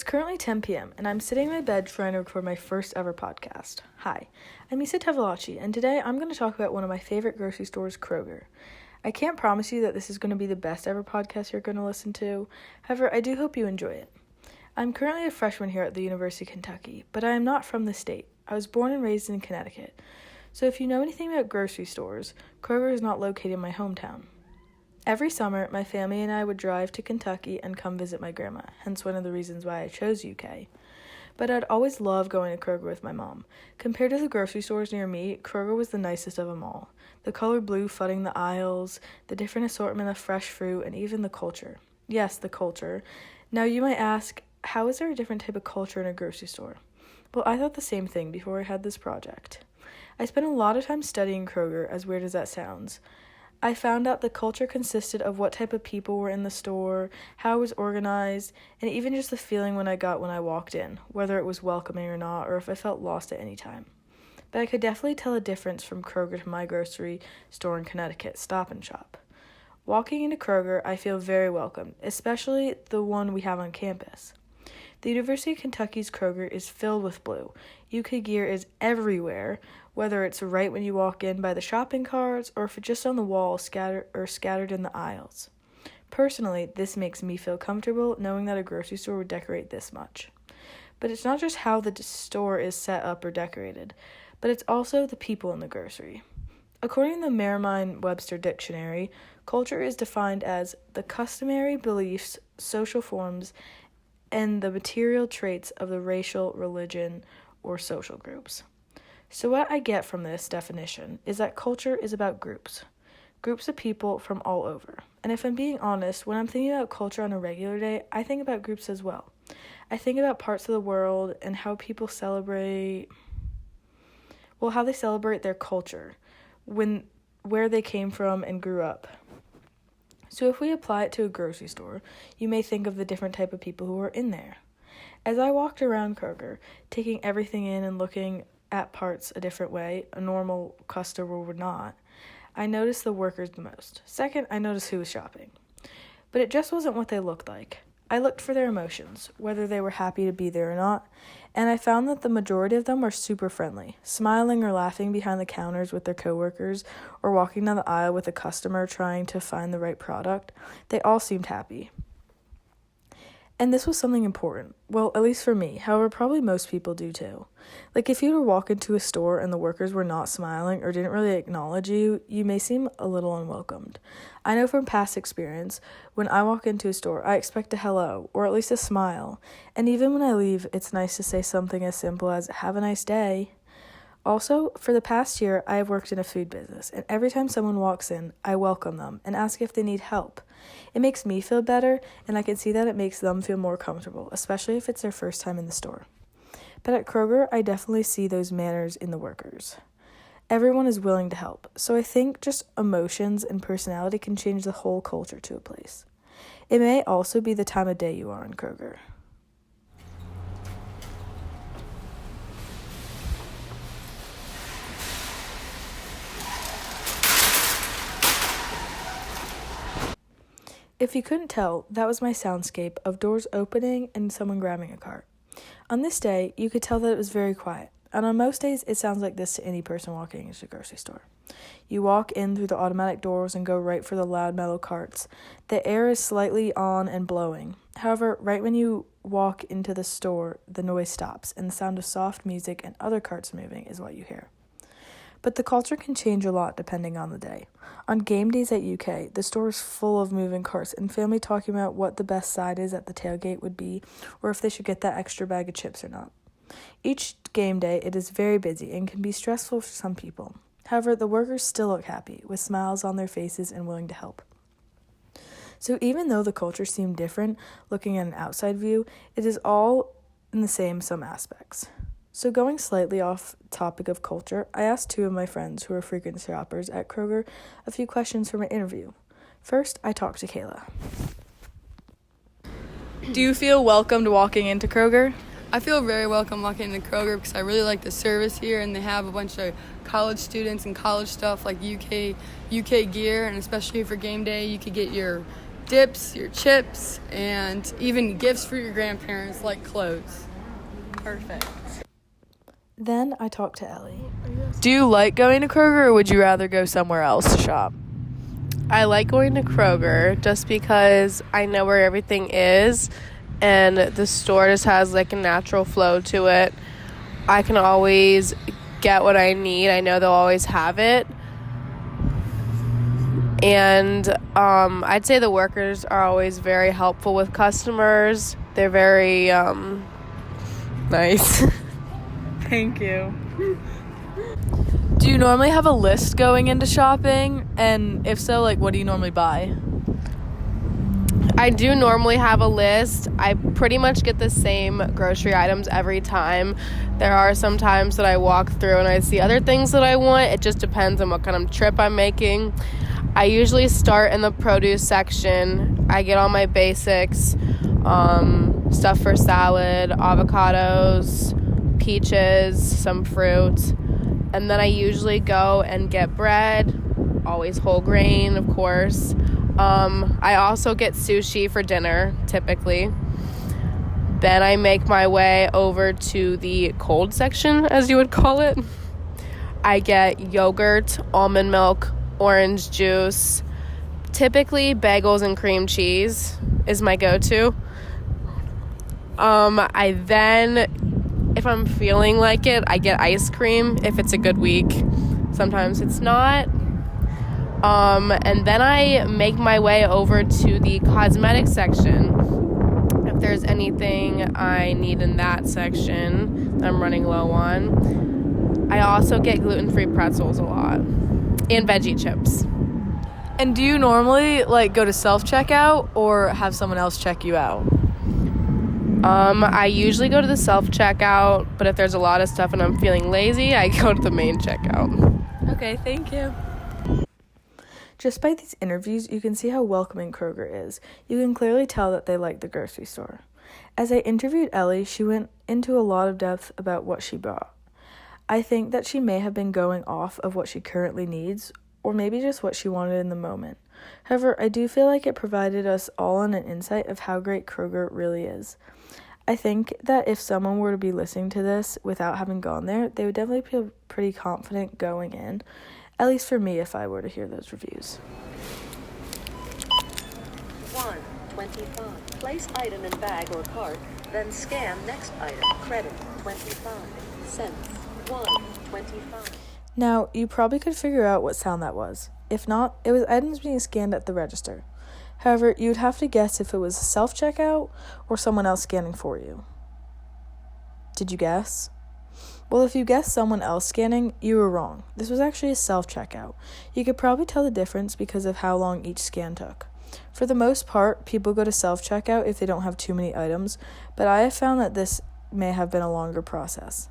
currently 10 p.m., and I'm sitting in my bed trying to record my first ever podcast. Hi, I'm Isa Tevalaci, and today I'm going to talk about one of my favorite grocery stores, Kroger. I can't promise you that this is going to be the best ever podcast you're going to listen to. However, I do hope you enjoy it. I'm currently a freshman here at the University of Kentucky, but I am not from the state. I was born and raised in Connecticut. So if you know anything about grocery stores, Kroger is not located in my hometown. Every summer, my family and I would drive to Kentucky and come visit my grandma, hence one of the reasons why I chose UK. But I'd always loved going to Kroger with my mom. Compared to the grocery stores near me, Kroger was the nicest of them all. The color blue flooding the aisles, the different assortment of fresh fruit, and even the culture. Yes, the culture. Now you might ask, how is there a different type of culture in a grocery store? Well, I thought the same thing before I had this project. I spent a lot of time studying Kroger, as weird as that sounds. I found out the culture consisted of what type of people were in the store, how it was organized, and even just the feeling when I walked in, whether it was welcoming or not, or if I felt lost at any time. But I could definitely tell a difference from Kroger to my grocery store in Connecticut, Stop and Shop. Walking into Kroger, I feel very welcome, especially the one we have on campus. The University of Kentucky's Kroger is filled with blue. UK gear is everywhere, whether it's right when you walk in by the shopping carts or if it's just on the wall scattered in the aisles. Personally, this makes me feel comfortable knowing that a grocery store would decorate this much. But it's not just how the store is set up or decorated, but it's also the people in the grocery. According to the Merriam-Webster Dictionary, culture is defined as the customary beliefs, social forms, and the material traits of the racial, religion, or social groups. So what I get from this definition is that culture is about groups of people from all over. And if I'm being honest, when I'm thinking about culture on a regular day, I think about groups as well. I think about parts of the world and how people how they celebrate their culture, where they came from and grew up. So if we apply it to a grocery store, you may think of the different type of people who are in there. As I walked around Kroger, taking everything in and looking at parts a different way, a normal customer would not, I noticed the workers the most. Second, I noticed who was shopping. But it just wasn't what they looked like. I looked for their emotions, whether they were happy to be there or not, and I found that the majority of them were super friendly, smiling or laughing behind the counters with their coworkers, or walking down the aisle with a customer trying to find the right product. They all seemed happy. And this was something important. Well, at least for me. However, probably most people do too. Like if you were to walk into a store and the workers were not smiling or didn't really acknowledge you, you may seem a little unwelcomed. I know from past experience, when I walk into a store, I expect a hello, or at least a smile. And even when I leave, it's nice to say something as simple as, "Have a nice day." Also, for the past year, I have worked in a food business, and every time someone walks in, I welcome them and ask if they need help. It makes me feel better, and I can see that it makes them feel more comfortable, especially if it's their first time in the store. But at Kroger, I definitely see those manners in the workers. Everyone is willing to help, so I think just emotions and personality can change the whole culture to a place. It may also be the time of day you are in Kroger. If you couldn't tell, that was my soundscape of doors opening and someone grabbing a cart. On this day, you could tell that it was very quiet, and on most days, it sounds like this to any person walking into a grocery store. You walk in through the automatic doors and go right for the loud, mellow carts. The air is slightly on and blowing. However, right when you walk into the store, the noise stops, and the sound of soft music and other carts moving is what you hear. But the culture can change a lot depending on the day. On game days at UK, the store is full of moving carts and family talking about what the best side is at the tailgate would be, or if they should get that extra bag of chips or not. Each game day, it is very busy and can be stressful for some people. However, the workers still look happy, with smiles on their faces and willing to help. So even though the culture seemed different, looking at an outside view, it is all in the same some aspects. So going slightly off topic of culture, I asked two of my friends who are frequent shoppers at Kroger a few questions for my interview. First, I talked to Kayla. Do you feel welcomed walking into Kroger? I feel very welcome walking into Kroger because I really like the service here, and they have a bunch of college students and college stuff like UK gear, and especially for game day, you could get your dips, your chips, and even gifts for your grandparents like clothes. Perfect. Then I talked to Ellie. Do you like going to Kroger, or would you rather go somewhere else to shop? I like going to Kroger just because I know where everything is, and the store just has like a natural flow to it. I can always get what I need. I know they'll always have it. And I'd say the workers are always very helpful with customers. They're very nice. Thank you. Do you normally have a list going into shopping? And if so, like, what do you normally buy? I do normally have a list. I pretty much get the same grocery items every time. There are some times that I walk through and I see other things that I want. It just depends on what kind of trip I'm making. I usually start in the produce section. I get all my basics, stuff for salad, avocados, peaches, some fruit. And then I usually go and get bread, always whole grain, of course. I also get sushi for dinner, typically. Then I make my way over to the cold section, as you would call it. I get yogurt, almond milk, orange juice. Typically, bagels and cream cheese is my go-to. I then, if I'm feeling like it, I get ice cream if it's a good week. Sometimes it's not. And then I make my way over to the cosmetic section. If there's anything I need in that section that I'm running low on. I also get gluten-free pretzels a lot. And veggie chips. And do you normally, like, go to self-checkout or have someone else check you out? I usually go to the self-checkout, but if there's a lot of stuff and I'm feeling lazy, I go to the main checkout. Okay, thank you. Just by these interviews, you can see how welcoming Kroger is. You can clearly tell that they like the grocery store. As I interviewed Ellie, she went into a lot of depth about what she bought. I think that she may have been going off of what she currently needs, or maybe just what she wanted in the moment. However, I do feel like it provided us all an insight of how great Kroger really is. I think that if someone were to be listening to this without having gone there, they would definitely feel pretty confident going in, at least for me if I were to hear those reviews. 125. Place item in bag or cart, then scan next item. Credit 25 cents. 125. Now, you probably could figure out what sound that was. If not, it was items being scanned at the register. However, you'd have to guess if it was a self-checkout or someone else scanning for you. Did you guess? Well, if you guessed someone else scanning, you were wrong. This was actually a self-checkout. You could probably tell the difference because of how long each scan took. For the most part, people go to self-checkout if they don't have too many items, but I have found that this may have been a longer process.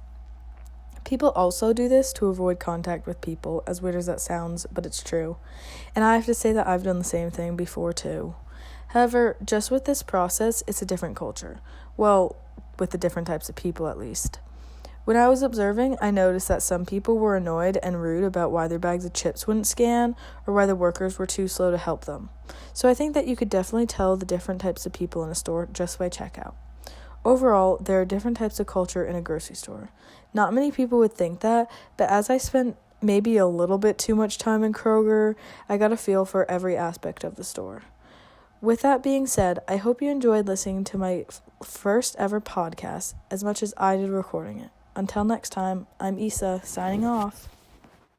People also do this to avoid contact with people, as weird as that sounds, but it's true. And I have to say that I've done the same thing before too. However, just with this process, it's a different culture. Well, with the different types of people at least. When I was observing, I noticed that some people were annoyed and rude about why their bags of chips wouldn't scan or why the workers were too slow to help them. So I think that you could definitely tell the different types of people in a store just by checkout. Overall, there are different types of culture in a grocery store. Not many people would think that, but as I spent maybe a little bit too much time in Kroger, I got a feel for every aspect of the store. With that being said, I hope you enjoyed listening to my first ever podcast as much as I did recording it. Until next time, I'm Issa, signing off.